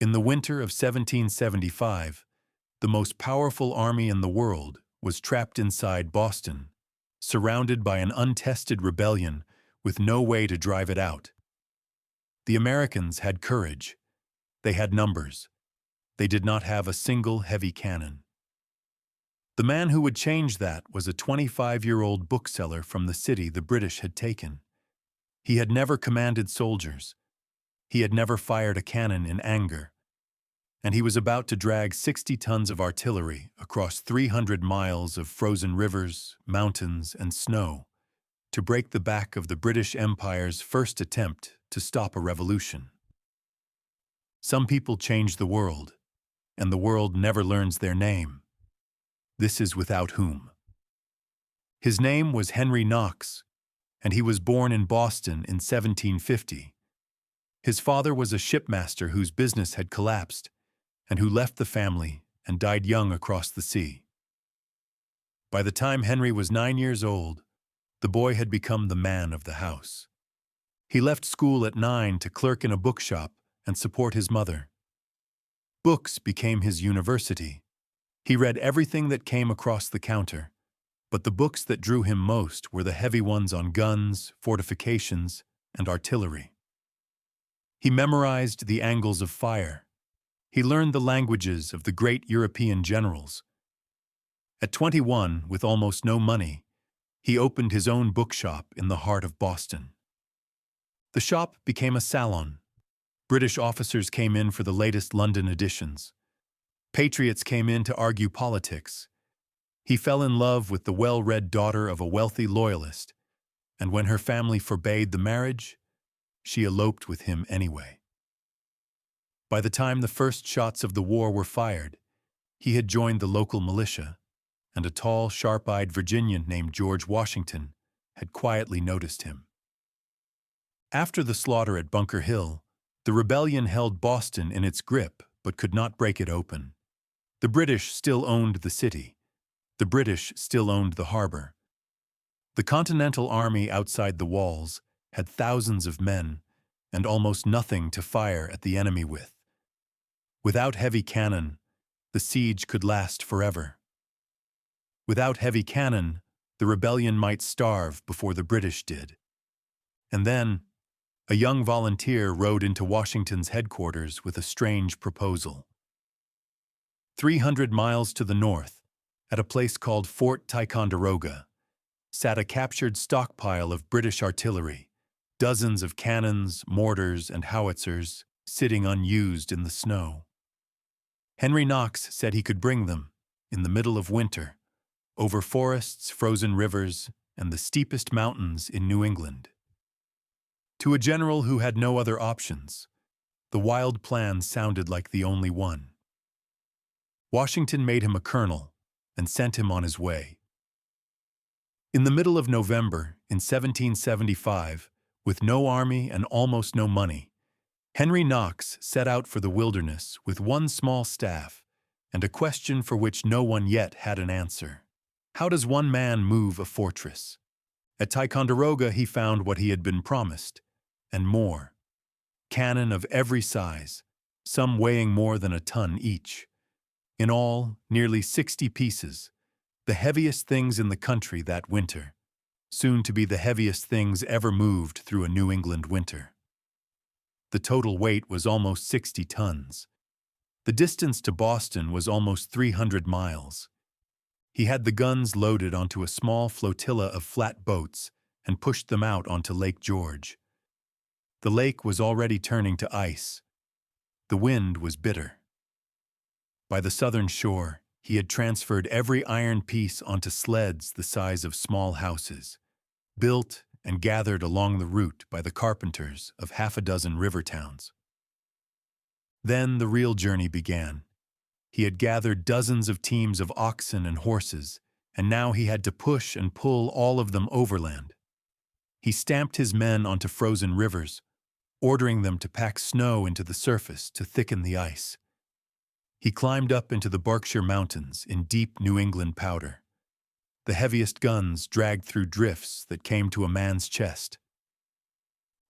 In the winter of 1775, the most powerful army in the world was trapped inside Boston, surrounded by an untested rebellion with no way to drive it out. The Americans had courage. They had numbers. They did not have a single heavy cannon. The man who would change that was a 25-year-old bookseller from the city the British had taken. He had never commanded soldiers. He had never fired a cannon in anger. And he was about to drag 60 tons of artillery across 300 miles of frozen rivers, mountains, and snow to break the back of the British Empire's first attempt to stop a revolution. Some people change the world, and the world never learns their name. This is without whom. His name was Henry Knox, and he was born in Boston in 1750. His father was a shipmaster whose business had collapsed, and who left the family and died young across the sea. By the time Henry was 9 years old, the boy had become the man of the house. He left school at 9 to clerk in a bookshop and support his mother. Books became his university. He read everything that came across the counter, but the books that drew him most were the heavy ones on guns, fortifications, and artillery. He memorized the angles of fire. He learned the languages of the great European generals. At 21, with almost no money, he opened his own bookshop in the heart of Boston. The shop became a salon. British officers came in for the latest London editions. Patriots came in to argue politics. He fell in love with the well-read daughter of a wealthy loyalist, and when her family forbade the marriage, she eloped with him anyway. By the time the first shots of the war were fired, he had joined the local militia, and a tall, sharp-eyed Virginian named George Washington had quietly noticed him. After the slaughter at Bunker Hill, the rebellion held Boston in its grip but could not break it open. The British still owned the city. The British still owned the harbor. The Continental Army outside the walls had thousands of men and almost nothing to fire at the enemy with. Without heavy cannon, the siege could last forever. Without heavy cannon, the rebellion might starve before the British did. And then, a young volunteer rode into Washington's headquarters with a strange proposal. 300 miles to the north, at a place called Fort Ticonderoga, sat a captured stockpile of British artillery, dozens of cannons, mortars, and howitzers sitting unused in the snow. Henry Knox said he could bring them, in the middle of winter, over forests, frozen rivers, and the steepest mountains in New England. To a general who had no other options, the wild plan sounded like the only one. Washington made him a colonel and sent him on his way. In the middle of November in 1775, with no army and almost no money, Henry Knox set out for the wilderness with one small staff and a question for which no one yet had an answer. How does one man move a fortress? At Ticonderoga he found what he had been promised, and more. Cannon of every size, some weighing more than a ton each. In all, nearly 60 pieces, the heaviest things in the country that winter, soon to be the heaviest things ever moved through a New England winter. The total weight was almost 60 tons. The distance to Boston was almost 300 miles. He had the guns loaded onto a small flotilla of flat boats and pushed them out onto Lake George. The lake was already turning to ice. The wind was bitter. By the southern shore, he had transferred every iron piece onto sleds the size of small houses, built and gathered along the route by the carpenters of half a dozen river towns. Then the real journey began. He had gathered dozens of teams of oxen and horses, and now he had to push and pull all of them overland. He stamped his men onto frozen rivers, ordering them to pack snow into the surface to thicken the ice. He climbed up into the Berkshire Mountains in deep New England powder. The heaviest guns dragged through drifts that came to a man's chest.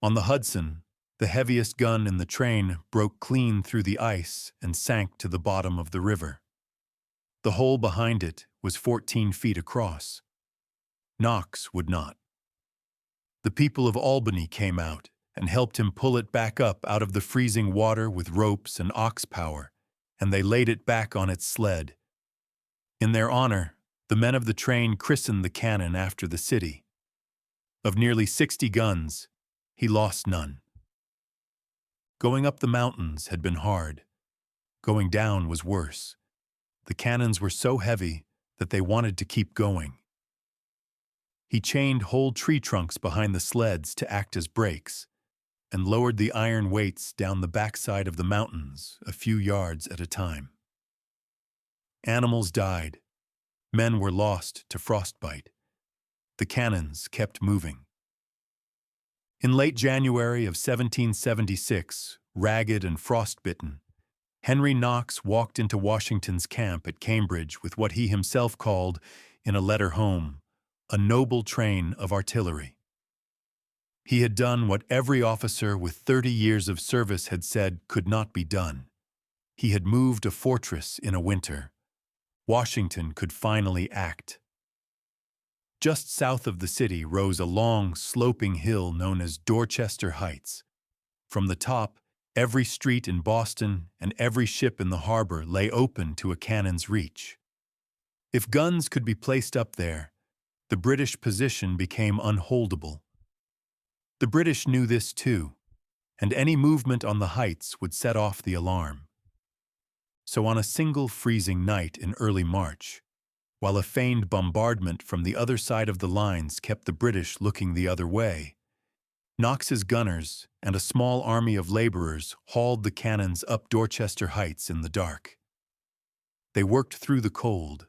On the Hudson, The heaviest gun in the train broke clean through the ice and sank to the bottom of the river. The hole behind it was 14 feet across. Knox would not. The people of Albany came out and helped him pull it back up out of the freezing water with ropes and ox power, and they laid it back on its sled. In their honor, the men of the train christened the cannon after the city. Of nearly 60 guns, he lost none. Going up the mountains had been hard. Going down was worse. The cannons were so heavy that they wanted to keep going. He chained whole tree trunks behind the sleds to act as brakes, and lowered the iron weights down the backside of the mountains a few yards at a time. Animals died. Men were lost to frostbite. The cannons kept moving. In late January of 1776, ragged and frostbitten, Henry Knox walked into Washington's camp at Cambridge with what he himself called, in a letter home, a noble train of artillery. He had done what every officer with 30 years of service had said could not be done. He had moved a fortress in a winter. Washington could finally act. Just south of the city rose a long, sloping hill known as Dorchester Heights. From the top, every street in Boston and every ship in the harbor lay open to a cannon's reach. If guns could be placed up there, the British position became unholdable. The British knew this too, and any movement on the heights would set off the alarm. So on a single freezing night in early March, while a feigned bombardment from the other side of the lines kept the British looking the other way, Knox's gunners and a small army of laborers hauled the cannons up Dorchester Heights in the dark. They worked through the cold,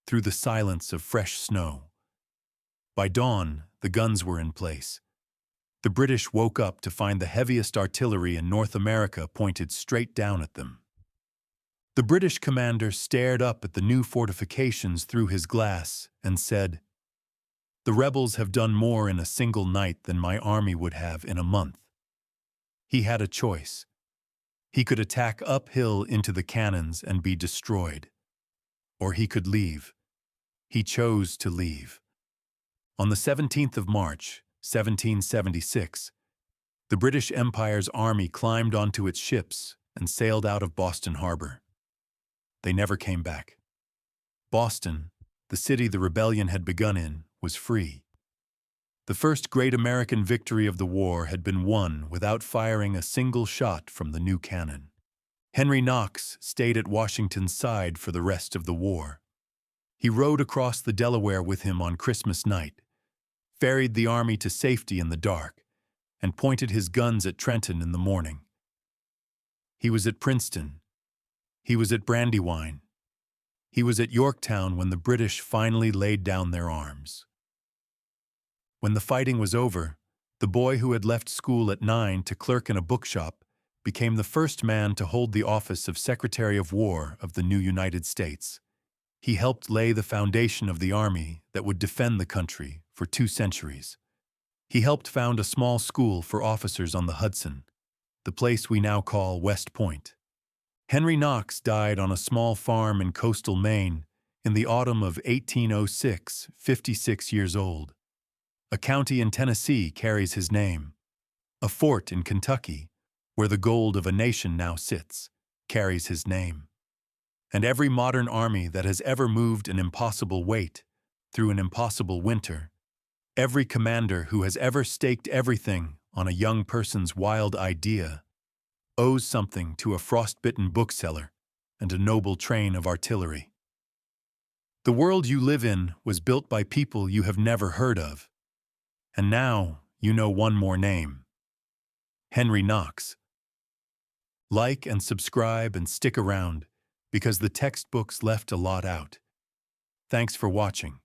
through the silence of fresh snow. By dawn, the guns were in place. The British woke up to find the heaviest artillery in North America pointed straight down at them. The British commander stared up at the new fortifications through his glass and said, "The rebels have done more in a single night than my army would have in a month." He had a choice. He could attack uphill into the cannons and be destroyed. Or he could leave. He chose to leave. On the 17th of March, 1776, the British Empire's army climbed onto its ships and sailed out of Boston Harbor. They never came back. Boston, the city the rebellion had begun in, was free. The first great American victory of the war had been won without firing a single shot from the new cannon. Henry Knox stayed at Washington's side for the rest of the war. He rode across the Delaware with him on Christmas night, ferried the army to safety in the dark, and pointed his guns at Trenton in the morning. He was at Princeton. He was at Brandywine. He was at Yorktown when the British finally laid down their arms. When the fighting was over, the boy who had left school at 9 to clerk in a bookshop became the first man to hold the office of Secretary of War of the new United States. He helped lay the foundation of the army that would defend the country for 2 centuries. He helped found a small school for officers on the Hudson, the place we now call West Point. Henry Knox died on a small farm in coastal Maine in the autumn of 1806, 56 years old. A county in Tennessee carries his name. A fort in Kentucky, where the gold of a nation now sits, carries his name. And every modern army that has ever moved an impossible weight through an impossible winter, every commander who has ever staked everything on a young person's wild idea, owes something to a frostbitten bookseller and a noble train of artillery. The world you live in was built by people you have never heard of. And now you know one more name: Henry Knox. Like and subscribe and stick around, because the textbooks left a lot out. Thanks for watching.